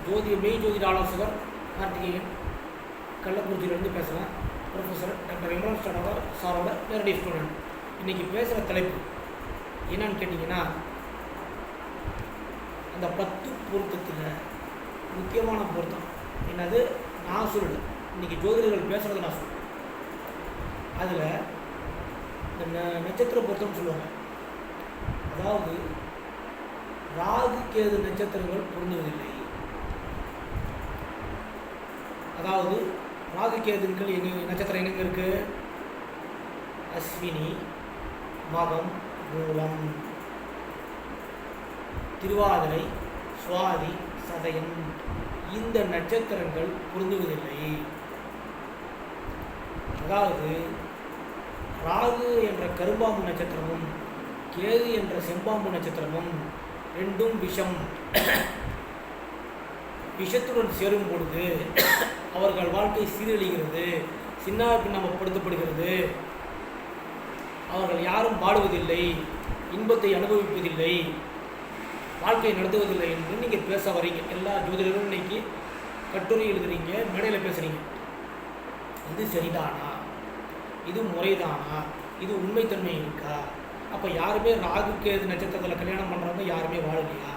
மெய் ஜோதிட ஆலோசகர் கார்த்திகேயன், கள்ளக்குறிச்சியிலேருந்து பேசுகிறேன். ப்ரொஃபஸர் டாக்டர் இம்ரான் சாரோட நேரடி ஸ்டூடெண்ட். இன்றைக்கி பேசுகிற தலைப்பு என்னன்னு கேட்டிங்கன்னா, அந்த 10 பொருத்தத்தில் முக்கியமான பொருத்தம் என்னது நான் சொல்லலை, இன்றைக்கி ஜோதிடர்கள் பேசுகிறது நான் சொல்லுவேன். அதில் இந்த நட்சத்திர பொருத்தம்னு சொல்லுவாங்க. அதாவது ராகு கேது நட்சத்திரங்கள் பொருந்துவதில்லை. அதாவது ராகு கேதுக்கள் நட்சத்திரம் எங்கே இருக்குது? அஸ்வினி, மகம், மூலம், திருவாதிரை, சுவாதி, சதயம், இந்த நட்சத்திரங்கள் பொருந்துவதில்லை. அதாவது ராகு என்ற கரும்பாம்பு நட்சத்திரமும் கேது என்ற செம்பாம்பு நட்சத்திரமும் ரெண்டும் விஷத்துடன் சேரும் பொழுது அவர்கள் வாழ்க்கை சீரழிகிறது, சின்னாபின்னமப்படுத்தப்படுகிறது. அவர்கள் யாரும் வாடுவதில்லை, இன்பத்தை அனுபவிப்பதில்லை, வாழ்க்கையை நடத்துவதில்லை என்று நீங்கள் பேச வரீங்க. எல்லா ஜோதிடரும் இன்னைக்கு கட்டுரை எழுதுறீங்க, மேடையில் பேசுகிறீங்க. இது சரிதானா? இது முறைதானா? இது உண்மைத்தன்மை இருக்கா? அப்போ யாருமே ராகு கேது நட்சத்திரத்தில் கல்யாணம் பண்ணுறவங்க யாருமே வாழலையா?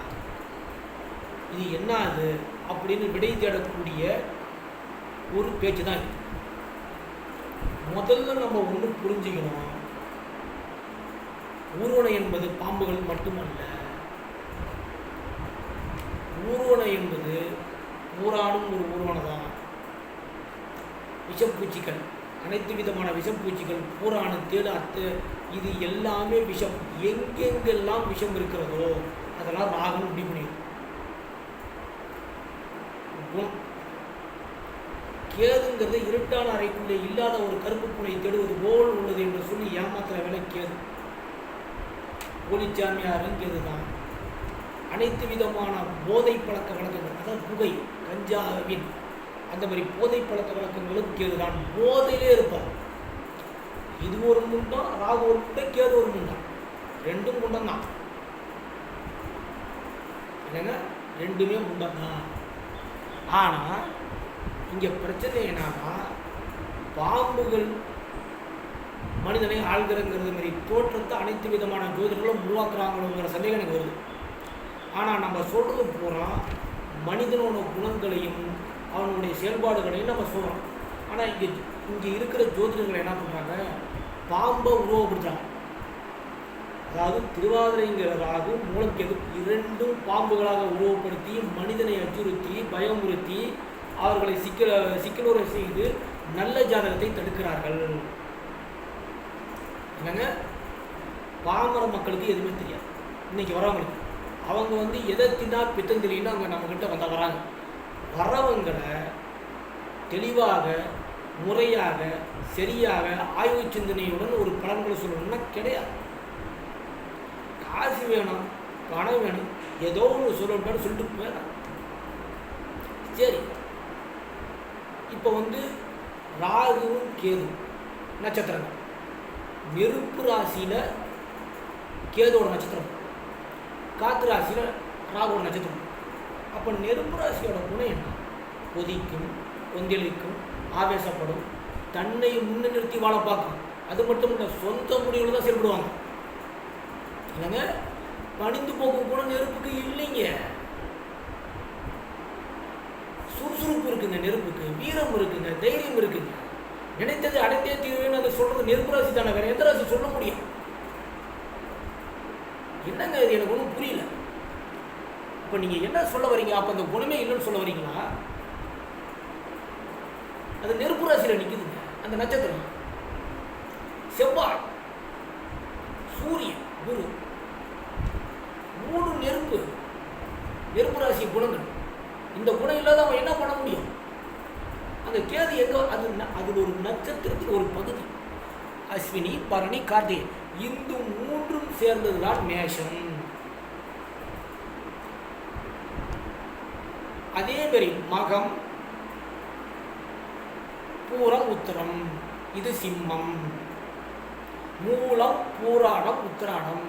இது என்ன அது அப்படின்னு விடை தேடக்கூடிய ஒரு பேச்சு தான் இது. முதல்ல நம்ம ஒன்று புரிஞ்சுக்கணும், ஊர்வனை என்பது பாம்புகள் மட்டுமல்ல. ஊர்வனை என்பது ஊராடும் ஒரு ஊர்வனை தான். விஷப்பூச்சிகள், அனைத்து விதமான விஷப்பூச்சிகள், பூராணு, தேடு, அத்து, இது எல்லாமே விஷம். எங்கெங்கெல்லாம் விஷம் இருக்கிறதோ அதெல்லாம் ராகன் முடிவு பண்ணிடும். கேதுங்கிறது இருட்டான அறைக்குள்ளே இல்லாத ஒரு கருப்பு பூனை தேடுவது போல் உள்ளது என்று சொல்லி ஏமாத்துற வேலை கேது. போலிச்சாமியாரும் கேது தான். அனைத்து விதமான போதை பழக்க வழக்கங்கள், அதாவது புகை, கஞ்சாவின் அந்த மாதிரி போதை பழக்க வழக்கங்களும் கேது தான். போதையிலே இருப்பார். இது ஒரு முண்டம், ராகு ஒரு முண்டம், கேது ஒரு முண்டம், ரெண்டும் முண்டம் தான். இல்லைங்க, ரெண்டுமே முண்டம் தான். ஆனால் இங்கே பிரச்சனை என்னன்னா, பாம்புகள் மனிதனை ஆள்கிறங்கிறது மாதிரி தோற்றத்தை அனைத்து விதமான ஜோதிடர்களும் உருவாக்குறாங்களோங்கிற சந்தேகம் எனக்கு வருது. ஆனால் நம்ம சொல்கிறது பூரா மனிதனோட குணங்களையும் அவனுடைய செயல்பாடுகளையும் நம்ம சொல்கிறோம். ஆனால் இங்கே இருக்கிற ஜோதிடர்கள் என்ன பண்ணுறாங்க? பாம்பை உருவப்படுத்துகிறாங்க. அதாவது திருவாதிரைங்கிற ராகு, மூலம் கேது இரண்டும் பாம்புகளாக உருவப்படுத்தி மனிதனை அச்சுறுத்தி பயமுறுத்தி அவர்களை சிக்கலுரை செய்து நல்ல ஜாதகத்தை தடுக்கிறார்கள். என்னங்க, பாமர மக்களுக்கு எதுவுமே தெரியாது. இன்னைக்கு வரவங்களுக்கு அவங்க எதை தின்னா பித்தம் தெரியும்னு அவங்க நம்மக்கிட்ட வராங்க. வரவங்களை தெளிவாக, முறையாக, சரியாக, ஆய்வு சிந்தனையுடன் ஒரு பலன்களை சொல்லணும்னா கிடையாது. காசு வேணும், பணம் வேணும், ஏதோ ஒன்று சொல்லணும்னு சொல்லிட்டு போயிடலாம். சரி, இப்போ ராகுவும் கேது நட்சத்திரங்கள், நெருப்பு ராசியில் கேதோட நட்சத்திரம், காற்று ராசியில் ராகுவோட நட்சத்திரம். அப்போ நெருப்பு ராசியோட குணம் என்ன? கொதிக்கும், கொந்தளிக்கும், ஆவேசப்படும், தன்னை முன்ன நிறுத்தி வாழ பார்க்கும். அது மட்டும் இல்லை, சொந்த முடிவுல தான் செயல்படுவாங்க. இல்லைங்க, பணிந்து போக்கும் கூட நெருப்புக்கு இல்லைங்க. சுறுசுறுப்பு இருக்குங்க நெருப்புக்கு, வீரம் இருக்குங்க, தைரியம் இருக்குங்க. நினைத்தது அடைந்தே தீர்வேன்னு அதை சொல்றது நெருப்பு ராசி தானே, வேற எந்த ராசி சொல்ல முடியும்? என்னங்க இது? எனக்கு ஒன்றும் புரியல. இப்போ நீங்கள் என்ன சொல்ல வரீங்க? அப்போ அந்த குணமே இல்லைன்னு சொல்ல வரீங்களா? அது நெருப்பு ராசியில் நிற்குதுங்க அந்த நட்சத்திரம். செவ்வாய், சூரியன், குரு, 3 நெருப்பு ராசி குணங்கள். இந்த குணம் இல்லாத அவன் என்ன பண்ண முடியும்? அந்த கேது எங்க? அது ஒரு நட்சத்திரத்தின் ஒரு பகுதி. அஸ்வினி, பரணி, கார்த்திகை, இந்த 3ம் சேர்ந்ததுதான் மேஷம். அதே மாதிரி மகம், பூரம், உத்திரம், இது சிம்மம். மூலம், பூராடம், உத்திராடம்,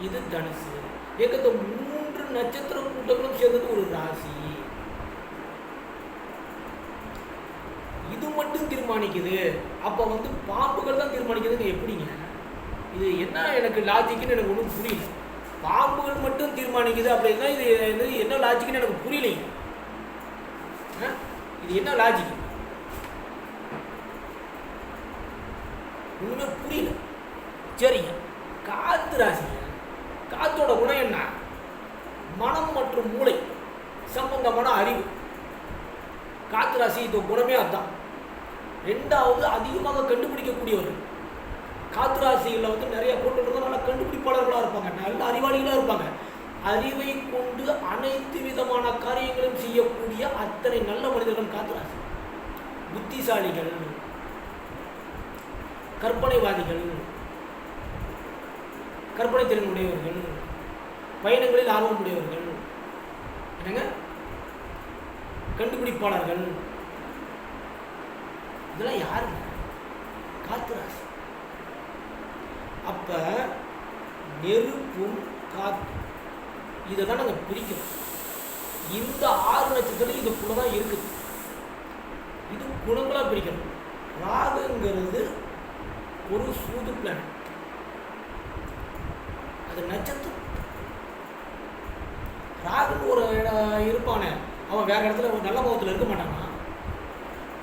இது தனுசு. இந்த 3 நட்சத்திர கூட்டங்களும் சேர்ந்தது ஒரு ராசி. இது மட்டும் தீர்மானிக்குது. அப்போ வந்து பாம்புகள் தான் தீர்மானிக்குதுங்க. எப்படிங்க இது? என்ன எனக்கு லாஜிக்குன்னு எனக்கு ஒன்றும் புரியல. பாம்புகள் மட்டும் தீர்மானிக்குது அப்படின்னா இது என்ன லாஜிக்குன்னு எனக்கு புரியலைங்க. இது என்ன லாஜிக்? ஒன்றுமே புரியல. சரிங்க, காத்து ராசிங்க. காத்தோட குணம் என்ன? மனம் மற்றும் மூளை சம்பந்தமான அறிவு. காத்து ராசி இது குணமே அதுதான். ரெண்டாவது, அதிகமாக கண்டுபிடிக்கக்கூடியவர்கள். காத்து ராசிகளில் வந்து நிறைய கூட்டங்கள் நல்லா கண்டுபிடிப்பாளர்களாக இருப்பாங்க, நல்ல அறிவாளிகளாக இருப்பாங்க. அறிவை கொண்டு அனைத்து விதமான காரியங்களும் செய்யக்கூடிய அத்தனை நல்ல மனிதர்கள் காத்து ராசி. புத்திசாலிகள், கற்பனைவாதிகள், கற்பனை திறன் உடையவர்கள், பயணங்களில் ஆர்வம் உடையவர்கள், என்னங்க கண்டுபிடிப்பாளர்கள், இதெல்லாம் யாருங்க? காத்து ராசி. அப்ப நெருப்பும் காத்து இதை தான் நாங்கள் பிரிக்கிறோம். இந்த 6 நட்சத்திரம் இதுக்குள்ள தான் இருக்குது. இது குணங்களாக பிரிக்கிறோம். ராகுங்கிறது ஒரு சூது பிளானட், அது நட்சத்திரம். ராகுன்னு ஒரு இருப்பானே, அவன் வேற இடத்துல ஒரு நல்ல முகத்தில் இருக்க மாட்டானா?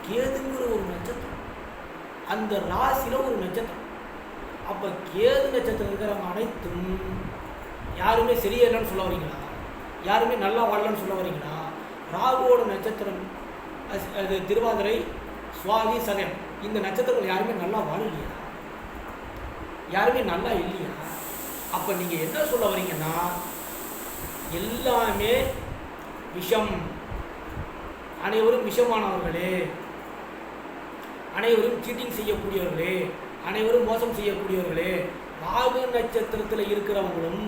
கேதுங்கிற ஒரு நட்சத்திரம், அந்த ராசியில் ஒரு நட்சத்திரம். அப்போ கேது நட்சத்திரம் இருக்கிறவங்க அனைத்தும் யாருமே சரியா இல்லைன்னு சொல்ல வரீங்களா? யாருமே நல்லா வாழலன்னு சொல்ல வரீங்களா? ராகுவோட நட்சத்திரம் அது திருவாதிரை, சுவாதி, சதயம். இந்த நட்சத்திரங்கள் யாருமே நல்லா வாழலையா? யாருமே நல்லா இல்லையா? அப்போ நீங்கள் என்ன சொல்ல வரீங்கன்னா, எல்லாமே விஷம், அனைவரும் விஷமானவர்களே, அனைவரும் சீட்டிங் செய்யக்கூடியவர்களே, அனைவரும் மோசம் செய்யக்கூடியவர்களே. ராகு நட்சத்திரத்தில் இருக்கிறவங்களும்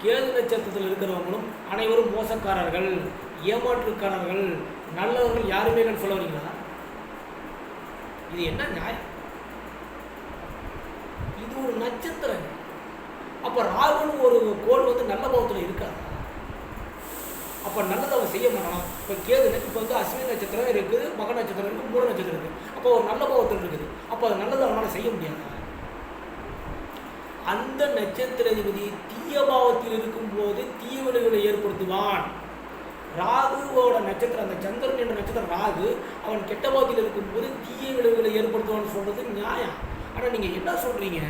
கேது நட்சத்திரத்தில் இருக்கிறவங்களும் அனைவரும் மோசக்காரர்கள், ஏமாற்றுக்காரர்கள், நல்லவர்கள் யாருமே இல்லைன்னு சொல்ல வரீங்களா? இது என்ன நியாயம்? இது ஒரு நட்சத்திரம். அப்போ ராகுன்னு ஒரு கோள் வந்து நல்ல பாவத்தில் இருக்காது. அப்போ நல்லதை அவன் செய்ய மாட்டான். இப்போ கேது, இப்போ வந்து அஸ்வினி நட்சத்திரம் இருக்குது, மக நட்சத்திரம் இருக்குது, மூல நட்சத்திரம் இருக்குது. அப்போ ஒரு நல்ல பாவத்தில் இருக்குது. அப்போ அது நல்லதை அவனால் செய்ய முடியாது. அந்த நட்சத்திர அதிபதி தீய பாவத்தில் இருக்கும்போது தீய விளைவுகளை ஏற்படுத்துவான். ராகுவோட நட்சத்திரம், அந்த சந்திரன் என்ற நட்சத்திரம் ராகு, அவன் கெட்ட பாவத்தில் இருக்கும்போது தீய விளைவுகளை ஏற்படுத்துவான்னு சொல்றது நியாயம். ஆனால் நீங்கள் என்ன சொல்கிறீங்க?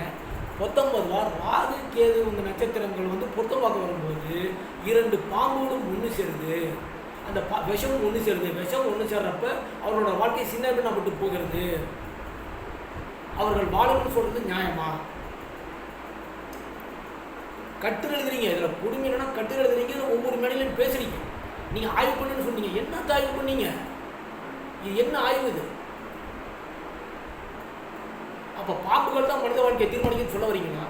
19 ராகு கேது இந்த நட்சத்திரங்கள் வந்து பொருத்தம் பார்க்க வரும்போது 2 பாம்புகளும் ஒன்று சேருது, அந்த விஷமும் ஒன்று சேருது. விஷம் ஒன்று சேர்றப்ப அவரோட வாழ்க்கை சின்ன பின்னப்பட்டு போகிறது. அவர்கள் வாழணும்னு சொல்றது நியாயமா? கட்டு எழுதுறீங்க, இதில் கொடுமை என்னன்னா கட்டு எழுதுறீங்க, ஒவ்வொரு மேடையிலும் பேசுறீங்க. நீங்கள் ஆய்வு பண்ணுன்னு சொன்னீங்க. என்ன ஆய்வு பண்ணீங்க? இது என்ன ஆய்வு இது? அப்போ பாம்புகள் தான் மனித வாழ்க்கையை தீர்மானிக்குன்னு சொல்ல வரீங்களா?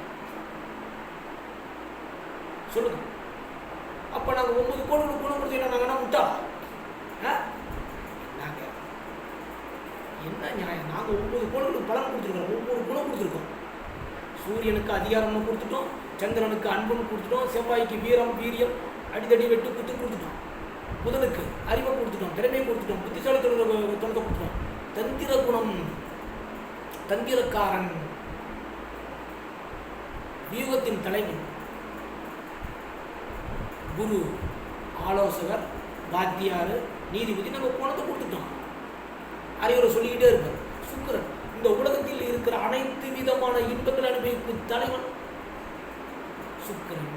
சொல்லுங்க. அப்போ நாங்கள் 9 கோள்களுக்கு குணம் கொடுத்தீங்கன்னா நாங்கள் என்ன விட்டா? நாங்கள் என்ன நியாயம்? நாங்கள் 9 கோள்களுக்கு பலன் கொடுத்துருக்கோம், ஒவ்வொரு குணம் கொடுத்துருக்கோம். சூரியனுக்கு அதிகாரம்னு கொடுத்துட்டோம், சந்திரனுக்கு அன்புன்னு கொடுத்துட்டோம், செவ்வாய்க்கு வீரம், வீரியம், அடிதடி, வெட்டு, குத்து கொடுத்துட்டோம், புதனுக்கு அறிவை கொடுத்துட்டோம், திறமையை கொடுத்துட்டோம், புத்திசாலித்தனத்தை கொடுத்துட்டோம். தந்திர குணம், தந்திரக்காரன், வியூகத்தின் தலைவன், குரு, ஆலோசகர், வாத்தியார், நீதிபதி, நம்ம குணத்தை கொடுத்துட்டோம். அறிவுரை சொல்லிக்கிட்டே இருப்பார். சுக்கிரன் இந்த உலகத்தில் இருக்கிற அனைத்து விதமான இன்பங்கள் அனுபவிக்கும் தலைவன் சுக்கிரன்.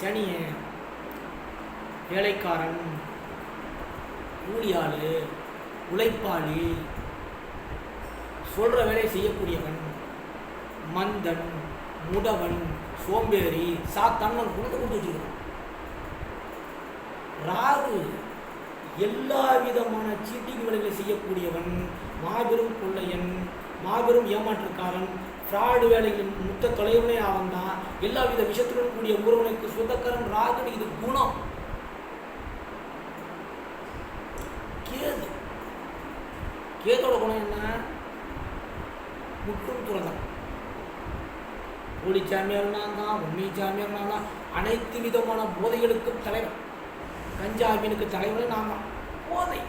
சனியன் வேலைக்காரன், கூலியாளு, உழைப்பாளி, சொல்ற வேலையை செய்யக்கூடியவன். மந்தன், முடவன், சோம்பேறி, சாத்தானவன் குணத்தை கொடுத்து வச்சுருக்கான். ராகு எல்லா விதமான சீட்டிங் வேலைகளை செய்யக்கூடியவன், மாபெரும் கொள்ளையன், மாபெரும் ஏமாற்றுக்காரன், ஃப்ராடு வேலைகளின் முத்த தொலைவனே அவன் தான். எல்லா வித விஷயத்துடன் கூடிய ஒருவனுக்கு சொந்தக்காரன் ராகு. இது குணம். கேது, கேதோட குணம் என்ன? முற்றும் துறந்தான். போலி சாமியார் நான் தான், உண்மை சாமியார் நான் தான், அனைத்து விதமான போதைகளுக்கும் தலைவர். கஞ்சா மீனுக்கு தலைவர் நான் தான். போதை,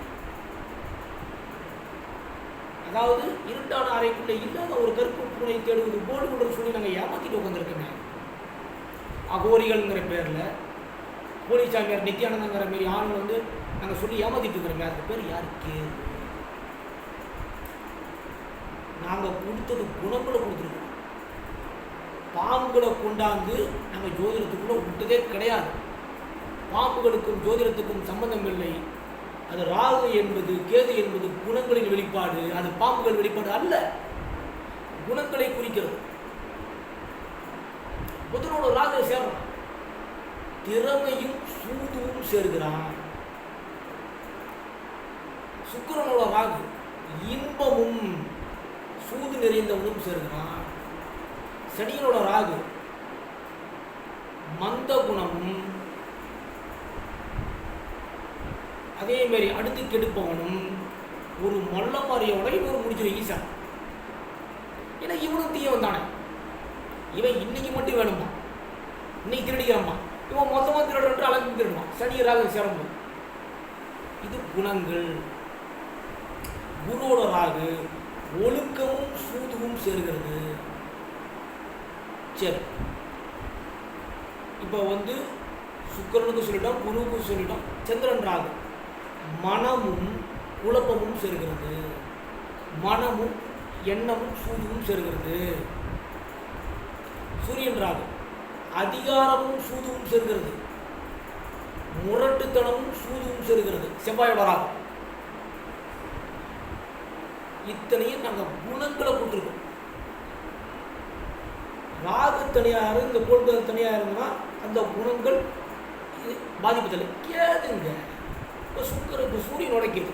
அதாவது இருட்டான அறைக்குள்ளே இல்லாத ஒரு கருப்பு பூனை தேடுவது போர்டு கொண்டு சொல்லி நாங்கள் ஏமாற்றிட்டு உட்காந்துருக்கோங்க. அகோரிகள்ங்கிற பேரில் போலி சாமியார் நித்யானந்தங்கிற மாரி ஆளுங்க வந்து நாங்கள் சொல்லி ஏமாற்றிட்டு இருக்கிறோமே. அந்த பேர் யாருக்கு? நாங்கள் கொடுத்தது குணங்களை கொடுத்துருக்கோம். பாம்புகளை கொண்டாந்து நாங்கள் ஜோதிடத்துக்குள்ளே விட்டதே கிடையாது. பாம்புகளுக்கும் ஜோதிடத்துக்கும் சம்பந்தம் இல்லை. அது ராகு என்பது கேது என்பது குணங்களின் வெளிப்பாடு. அது பாம்புகள் வெளிப்பாடு அல்ல, குணங்களை குறிக்கிறது. புதனோட ராகு சேர்றான், திறமையும் சூதுவும் சேர்கிறான். சுக்கிரனோட ராகு இன்பமும் சூது நிறைந்தவனும் சேர்கிறான். சனியனோட ராகு மந்த குணமும் அதே மாதிரி அடுத்து கெடுப்பவனும் ஒரு மொல்ல மாதிரியோட இன்னொரு முடிச்சு ஈசான். ஏன்னா இவனும் தீயவன் தானே. இவன் இன்னைக்கு மட்டும் வேணுமா, இன்னைக்கு திருடிக்கிறாமா, இவன் மொத்தமாக திருடுற அழகு திருடுவான். சனியராக சிறம்பு. இது குணங்கள். குருவோட ராகு ஒழுக்கமும் சூதுவும் சேர்கிறது. சரி, இப்போ வந்து சுக்கிரனுக்கு சொல்லிட்டோம், குருவுக்கு சொல்லிட்டோம். சந்திரன் ராகு மனமும் குழப்பமும் சேர்கிறது. மனமும் எண்ணமும் சூதுவும் சேர்கிறது. சூரியன் ராகு அதிகாரமும் சூதுவும் சேர்கிறது. முரட்டுத்தனமும் சூதுவும் சேர்கிறது. செவ்வாயோட ராகு. இத்தனையும் நாங்கள் குணங்களை கொடுத்துருக்கோம். ராகு தனியாக இந்த கோள்கள் தனியாக இருந்தா அந்த குணங்கள் பாதிப்பு தலை. கேதுங்க இப்போ சுக்கிரனுக்கு சூரியன் உடைக்குது.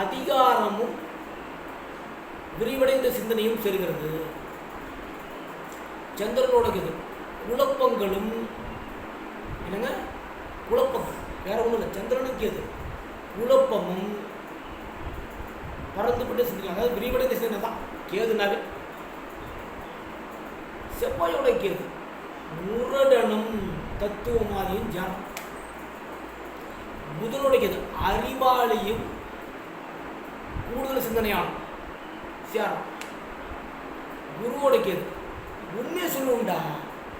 அதிகாரமும் விரிவடைந்த சிந்தனையும் சேர்கிறது. சந்திரன் உடைக்குது. குழப்பங்களும் என்னங்க, குழப்பங்கள் வேற ஒன்றும் இல்லை. சந்திரனுக்கு எது குழப்பமும் பறந்துபட்டு சிந்தனை, அதாவது விரிவடைந்த சிந்தனை தான் கேதுனாவே. செவ்வாயோட கேது முரடனும் தத்துவமாதியும் தியானம். புதனோட கேது அறிவாளியும் கூடுதல் சிந்தனையானும் தியானம். குருவோட கேது உண்மையை சொல்லுவோம்டா,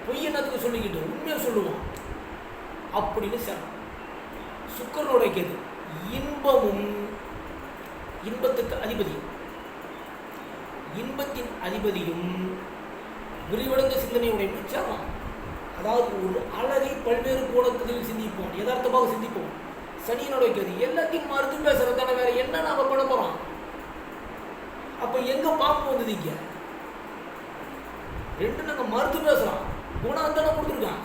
பொய் என்னத்துக்கு சொல்லிக்கிட்டு உண்மையை சொல்லுவோம் அப்படின்னு சேரம். சுக்கிரனோட கேது இன்பமும் இன்பத்துக்கு அதிபதியும் இன்பத்தின் அதிபதியும் விரிவடைந்த சிந்தனையுடைய மிச்சம். அதாவது ஒரு அழகை பல்வேறு கோணத்தில் சிந்திப்போம், யதார்த்தமாக சிந்திப்போம். சனியனோட கேது எல்லாத்தையும் மறுத்து பேசுறது தானே, வேற என்ன நாம பண்ண போறோம்? அப்ப எங்க பாம்பு வந்ததுங்க? ரெண்டு நாங்க மறுத்து பேசுறோம். குணம் தானே கொடுத்துருக்கான்.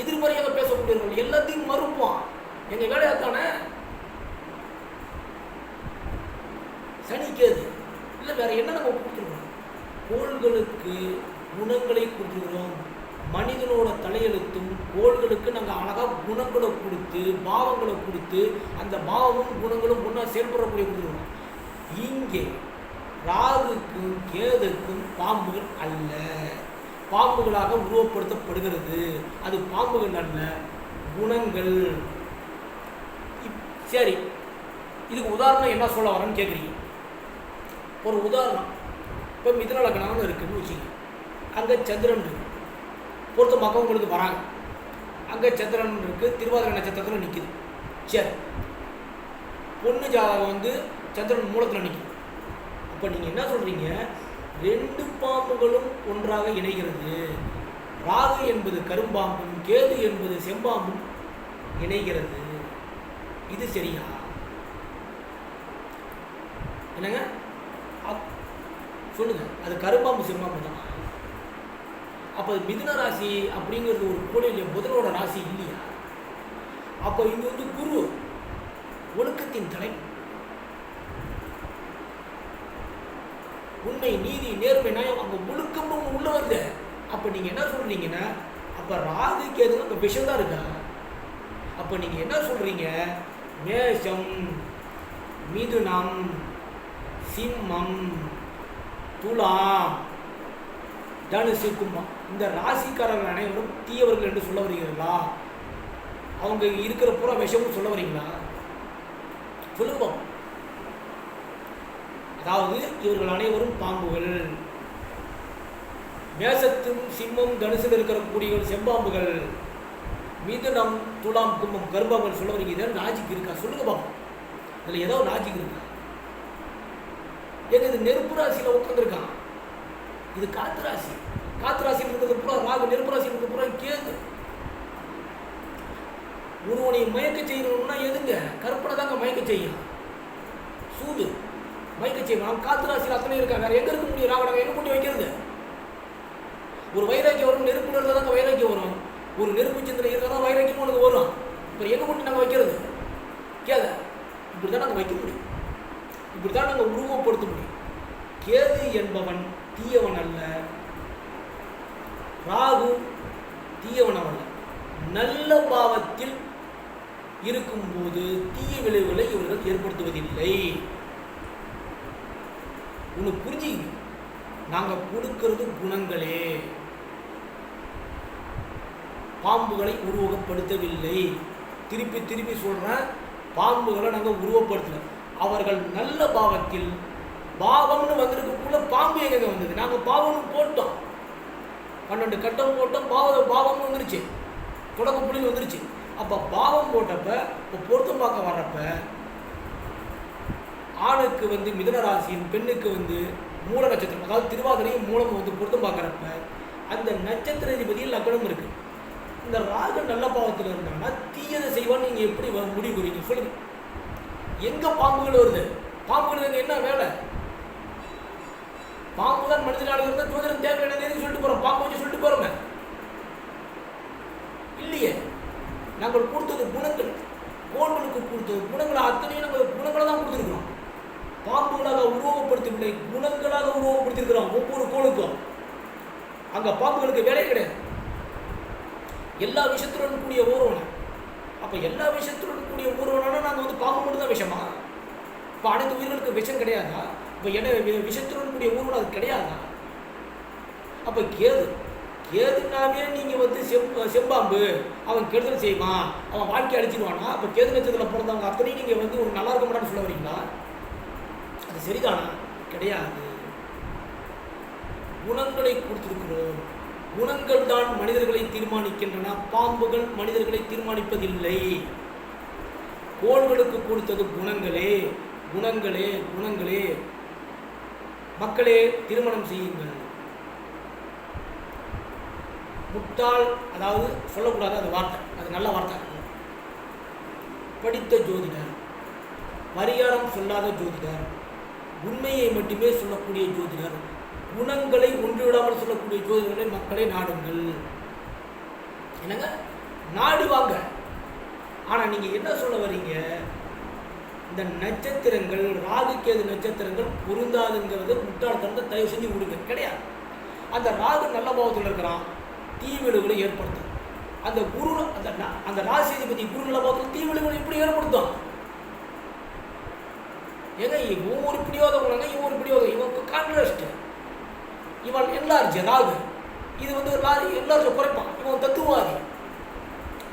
எதிர்மறையாக பேசக்கூடியவர்கள் எல்லாத்தையும் மறுப்போம். எங்க வேலையா தானே. சனி கேது இல்லை வேற என்ன நம்ம கொடுத்துருக்கோம்? கோள்களுக்கு குணங்களை கொடுத்துருக்கிறோம். மனிதனோட தலையெழுத்தும் கோள்களுக்கு நாங்கள் அழகாக குணங்களை கொடுத்து பாவங்களை கொடுத்து அந்த பாவமும் குணங்களும் ஒன்றா செயல்படக்கூடிய கொடுத்துருக்கோம். இங்கே ராகுக்கும் கேதுக்கும் பாம்புகள் அல்ல, பாம்புகளாக உருவப்படுத்தப்படுகிறது. அது பாம்புகள் அல்ல, குணங்கள். சரி, இதுக்கு உதாரணம் என்ன சொல்ல வரேன்னு கேட்குறீங்க. ஒரு உதாரணம், இப்போ மிதுன லக்னம்னு இருக்குன்னு வச்சுக்கோங்க. அங்கே சந்திரன் இருக்கு, பொருத்தமாக உங்களுக்கு வராங்க. அங்கே சந்திரன் இருக்குது, திருவாதிரை நட்சத்திரத்தில் நிற்குது. சரி, பொண்ணு ஜாதகம் வந்து சந்திரன் மூலத்தில் நிற்குது. அப்போ நீங்கள் என்ன சொல்கிறீங்க? ரெண்டு பாம்புகளும் ஒன்றாக இணைகிறது. ராகு என்பது கரும்பாம்பும் கேது என்பது செம்பாம்பும் இணைகிறது. இது சரியா? என்னங்க சொல்லுங்க. அது கரும்பாம்பு செம்பாம்பு தான். அப்போ மிதுன ராசி அப்படிங்கிறது ஒரு கோளில் புதனோட ராசி இல்லையா? அப்போ இங்கே வந்து குரு ஒழுக்கத்தின் தலை, உண்மை நீதி நேர்மை நியாயம் அங்கே ஒழுக்கமும் உள்ள வருது. அப்போ நீங்கள் என்ன சொல்கிறீங்கன்னா, அப்போ ராகு கேது அங்கே விஷம் தான் இருக்கா? அப்போ நீங்கள் என்ன சொல்கிறீங்க? மேஷம், மிதுனம், சிம்மம், துலாம், தனுசு கும்பம் இந்த ராசிக்காரர்கள் அனைவரும் தீயவர்கள் என்று சொல்ல வருகிறீர்களா? அவங்க இருக்கிற பூரா விஷமும் சொல்ல வரீங்களா? சொல்லுங்க. அதாவது இவர்கள் அனைவரும் பாம்புகள். மேசத்தும் சிம்மம் தனுசில் இருக்கிற கூடியவர்கள் செம்பாம்புகள். மிதுனம் துலாம் கும்பம் கர்ப்பங்கள் சொல்ல வரீங்க. இதில் லாஜிக் இருக்கா? சொல்லுங்க பாப்போம். இதில் ஏதோ லாஜிக் இருக்கா? ஏங்க இது நெருப்பு ராசியில் உட்காந்துருக்கான். இது காத்து ராசி. காத்து ராசியில் இருக்கிறது பூரா ராகு, நெருப்பு ராசியில் இருக்கிறது பூரா கேது. ஒருவனை மயக்க செய்யணும்னா எதுங்க? கற்பனை தாங்க மயக்க செய்யும். சூது மயக்க செய்யணும். அவன் காத்து ராசியில் அத்தனை இருக்காங்க. வேற எங்க இருக்க முடியும்? ராகு நாங்கள் எங்க கொண்டு வைக்கிறது? ஒரு வைராக்கியம் வரும். நெருப்பு இருந்தால் தாங்க வைராக்கியம் வரும். ஒரு நெருப்பு சிந்தனை இருந்தால் தான் வைராக்கியம் உனக்கு வரும். இப்போ எங்க கொண்டு நாங்கள் வைக்கிறது? கேத இப்படி தான் நாங்கள் வைக்க முடியும். இப்படி தான் நாங்கள் உருவப்படுத்த முடியும். கேது என்பவன் தீயவன் அல்ல. ராகு தீயவன் அல்ல. நல்ல பாவத்தில் இருக்கும்போது தீய விளைவுகளை இவர்கள் ஏற்படுத்துவதில்லை. உனக்கு புரிஞ்சுங்க. நாங்கள் கொடுக்கிறது குணங்களே, பாம்புகளை உருவகப்படுத்தவில்லை. திருப்பி திருப்பி சொல்கிறேன், பாம்புகளை நாங்கள் உருவப்படுத்தல. அவர்கள் நல்ல பாவத்தில் பாவம்னு வந்திருக்கக்குள்ள பாம்பு எங்க வந்தது? நாங்கள் பாவம்னு போட்டோம். 12 கட்டம் போட்டோம். பாவம்னு வந்துருச்சு. தொடக்க புள்ளின்னு வந்துருச்சு. அப்போ பாவம் போட்டப்ப இப்போ பொருத்தம் பார்க்க வர்றப்ப ஆணுக்கு வந்து மிதுன ராசியும் பெண்ணுக்கு வந்து மூல நட்சத்திரம், அதாவது திருவாதிரையும் மூலம் வந்து பொருத்தம் பார்க்குறப்ப அந்த நட்சத்திர அதிபதியில் லக்னம் இருக்கு. இந்த ராகு நல்ல பாவத்தில் இருந்தாங்கன்னா தீயதை செய்வான்னு நீங்கள் எப்படி முடிவு கூறீங்க? சொல்லுங்க. எங்க பாம்புகள் வருது? பாம்புகளுக்கு என்ன வேலை? பாம்பு தான் மனிதனாக இருந்தால் ஜோதிடம் தேவையான சொல்லிட்டு போகிறோம். பாம்பு வச்சு சொல்லிட்டு போகிறோங்க இல்லையே. நாங்கள் கொடுத்தது குணங்கள். கோள்களுக்கு கொடுத்தது குணங்களை அத்தனையும் நம்ம குணங்களை தான் கொடுத்துருக்கிறோம். பாம்புகளாக உருவகப்படுத்தவில்லை, குணங்களாக உருவகப்படுத்திருக்கிறோம் ஒவ்வொரு கோளுக்கும். அங்கே பாம்புகளுக்கு வேலை கிடையாது. எல்லா விஷயத்துடன் கூடிய ஊர்வனம். அப்போ எல்லா விஷயத்துடன் கூடிய ஊர்வனம்னா நாங்கள் வந்து பாம்பு மட்டும் தான் விஷமா? இப்போ அனைத்து உயிர்களுக்கு விஷம் கிடையாதா? இப்போ என்ன விஷத்துடன் கூடிய ஊர்வனம் அது கிடையாதா? அப்போ கேதுனாவே நீங்கள் வந்து செம்பாம்பு அவன் கெடுதல் செய்வான், அவன் வாழ்க்கை அழிச்சிடுவானா? அப்போ கேது நட்சத்திரத்தில் பிறந்தவங்க அத்தனையும் நீங்கள் வந்து ஒரு நல்லா இருக்க மாட்டான்னு சொல்ல வரீங்களா? அது சரிதானா? கிடையாது. குணங்களை கொடுத்துருக்கிறோம். குணங்கள் தான் மனிதர்களை தீர்மானிக்கின்றன. பாம்புகள் மனிதர்களை தீர்மானிப்பதில்லை. கோள்களுக்கு கொடுத்தது குணங்களே. குணங்களே குணங்களே. மக்களே திருமணம் செய்யுங்கள். முட்டாள், அதாவது சொல்லக்கூடாது அந்த வார்த்தை, அது நல்ல வார்த்தை. படித்த ஜோதிடர், பரிகாரம் சொல்லாத ஜோதிடர், உண்மையை மட்டுமே சொல்லக்கூடிய ஜோதிடர், குணங்களை ஒன்றுவிடாமல் சொல்லக்கூடிய ஜோதிடர்களை மக்களை நாடுங்கள். என்னங்க நாடி வாங்க. ஆனால் நீங்கள் என்ன சொல்ல வரீங்க? இந்த நட்சத்திரங்கள் ராகு கேது நட்சத்திரங்கள் பொருந்தாதுங்கிறத முட்டாள்தனத்தை தயவு செஞ்சு கொடுங்க. கிடையாது. அந்த ராகு நல்ல பாவத்தில் இருக்கிறான், தீவிளைவுகளை ஏற்படுத்தும். அந்த குரு அந்த ராசியை பற்றி குரு நல்ல பாவத்தில் தீவிளைவுகளை எப்படி ஏற்படுத்தும்? ஏங்க இவன் ஒரு பிடிவாதம் உலக, இவன் ஒரு பிடிவாதம், இவன் கான்ட்ராஸ்ட், இவன் என்லார்ஜ் ராகு. இது வந்து என்லார்ஜை குறைப்பான். இவன் தத்துவாதி.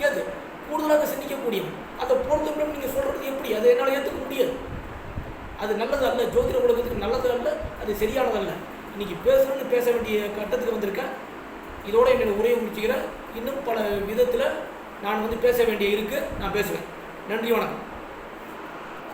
கேது கூடுதலாக சிந்திக்கக்கூடியவன். அதை பொறுத்தவரை நீங்கள் சொல்கிறது எப்படி? அதை என்னால் ஏற்றுக்க முடியாது. அது நல்லது அல்ல. ஜோதிட உலகத்துக்கு நல்லது அல்ல. அது சரியானதல்ல. இன்றைக்கி பேசணும்னு பேச வேண்டிய கட்டத்துக்கு வந்திருக்கேன். இதோட என்னோட உரையை முடிச்சுக்கிறேன். இன்னும் பல விதத்தில் நான் வந்து பேச வேண்டிய இருக்குது. நான் பேசுவேன். நன்றி, வணக்கம்.